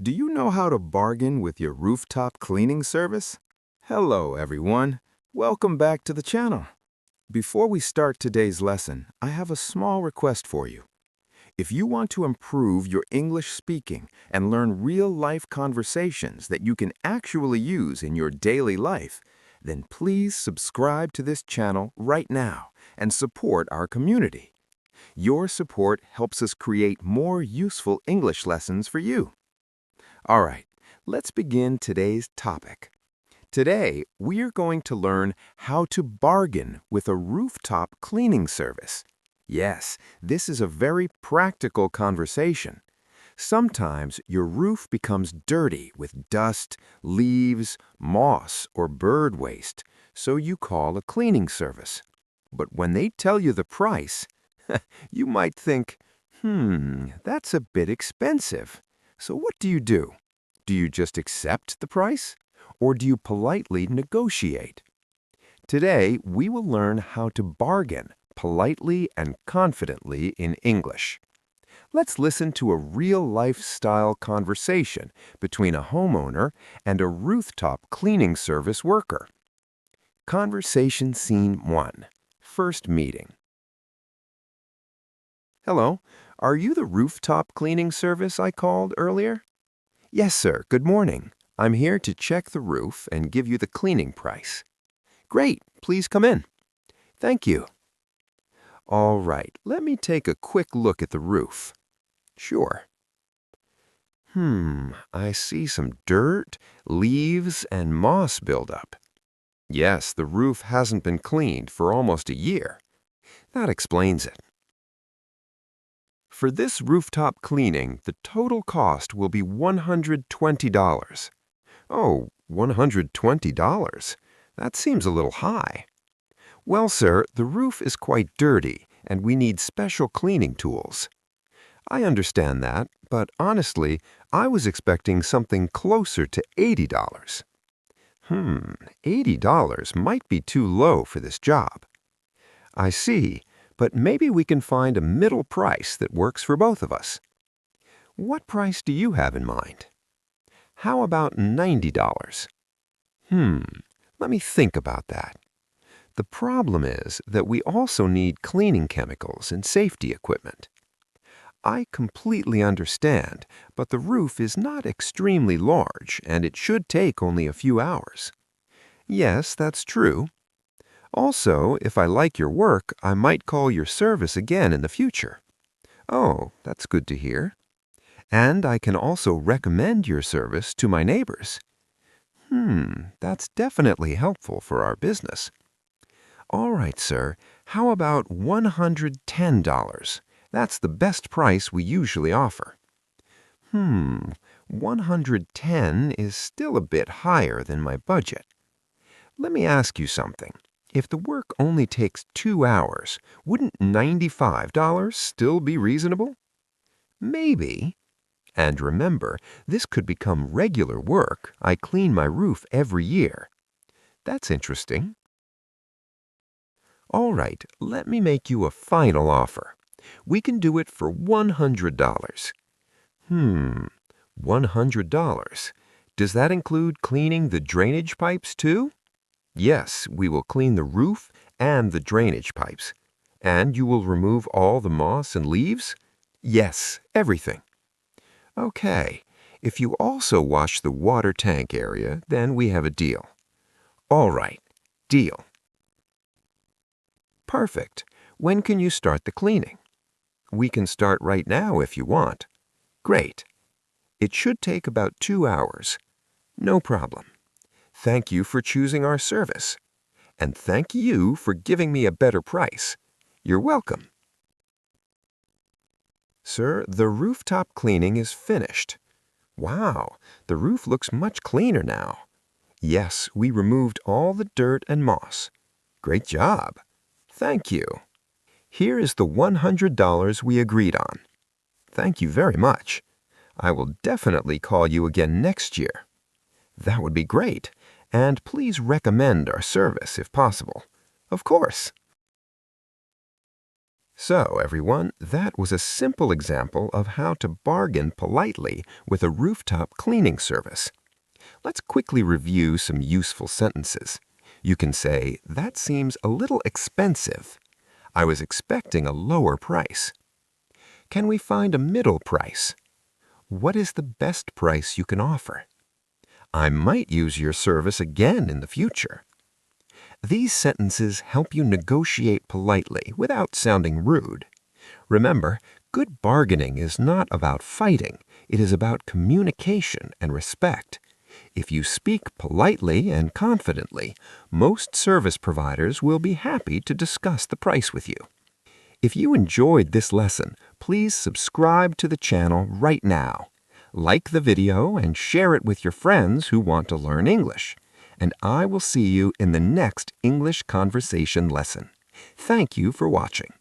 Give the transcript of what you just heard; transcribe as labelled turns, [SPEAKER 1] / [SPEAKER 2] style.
[SPEAKER 1] Do you know how to bargain with your rooftop cleaning service? Hello, everyone. Welcome back to the channel. Before we start today's lesson, I have a small request for you. If you want to improve your English speaking and learn real-life conversations that you can actually use in your daily life, then please subscribe to this channel right now and support our community. Your support helps us create more useful English lessons for you. All right, let's begin today's topic. Today, we are going to learn how to bargain with a rooftop cleaning service. Yes, this is a very practical conversation. Sometimes your roof becomes dirty with dust, leaves, moss, or bird waste, so you call a cleaning service. But when they tell you the price, you might think, that's a bit expensive. So what do you do? Do you just accept the price? Or do you politely negotiate? Today, we will learn how to bargain politely and confidently in English. Let's listen to a real-life-style conversation between a homeowner and a rooftop cleaning service worker. Conversation Scene 1. First meeting. Hello, are you the rooftop cleaning service I called earlier? Yes, sir. Good morning. I'm here to check the roof and give you the cleaning price. Great. Please come in. Thank you. All right. Let me take a quick look at the roof. Sure. I see some dirt, leaves, and moss buildup. Yes, the roof hasn't been cleaned for almost a year. That explains it. For this rooftop cleaning, the total cost will be $120. Oh, $120? That seems a little high. Well, sir, the roof is quite dirty, and we need special cleaning tools. I understand that, but honestly, I was expecting something closer to $80. $80 might be too low for this job. I see. But maybe we can find a middle price that works for both of us. What price do you have in mind? How about $90? Let me think about that. The problem is that we also need cleaning chemicals and safety equipment. I completely understand, but the roof is not extremely large and it should take only a few hours. Yes, that's true. Also, if I like your work, I might call your service again in the future. Oh, that's good to hear. And I can also recommend your service to my neighbors. That's definitely helpful for our business. All right, sir. How about $110? That's the best price we usually offer. $110 is still a bit higher than my budget. Let me ask you something. If the work only takes 2 hours, wouldn't $95 still be reasonable? Maybe. And remember, this could become regular work. I clean my roof every year. That's interesting. All right, let me make you a final offer. We can do it for $100. $100. Does that include cleaning the drainage pipes too? Yes, we will clean the roof and the drainage pipes. And you will remove all the moss and leaves? Yes, everything. Okay, if you also wash the water tank area, then we have a deal. All right, deal. Perfect. When can you start the cleaning? We can start right now if you want. Great. It should take about 2 hours. No problem. Thank you for choosing our service. And thank you for giving me a better price. You're welcome. Sir, the rooftop cleaning is finished. Wow, the roof looks much cleaner now. Yes, we removed all the dirt and moss. Great job. Thank you. Here is the $100 we agreed on. Thank you very much. I will definitely call you again next year. That would be great. And please recommend our service if possible. Of course.
[SPEAKER 2] So, everyone, that was a simple example of how to bargain politely with a rooftop cleaning service. Let's quickly review some useful sentences. You can say, "That seems a little expensive. I was expecting a lower price." Can we find a middle price? What is the best price you can offer? I might use your service again in the future. These sentences help you negotiate politely without sounding rude. Remember, good bargaining is not about fighting. It is about communication and respect. If you speak politely and confidently, most service providers will be happy to discuss the price with you. If you enjoyed this lesson, please subscribe to the channel right now. Like the video and share it with your friends who want to learn English. And I will see you in the next English conversation lesson. Thank you for watching.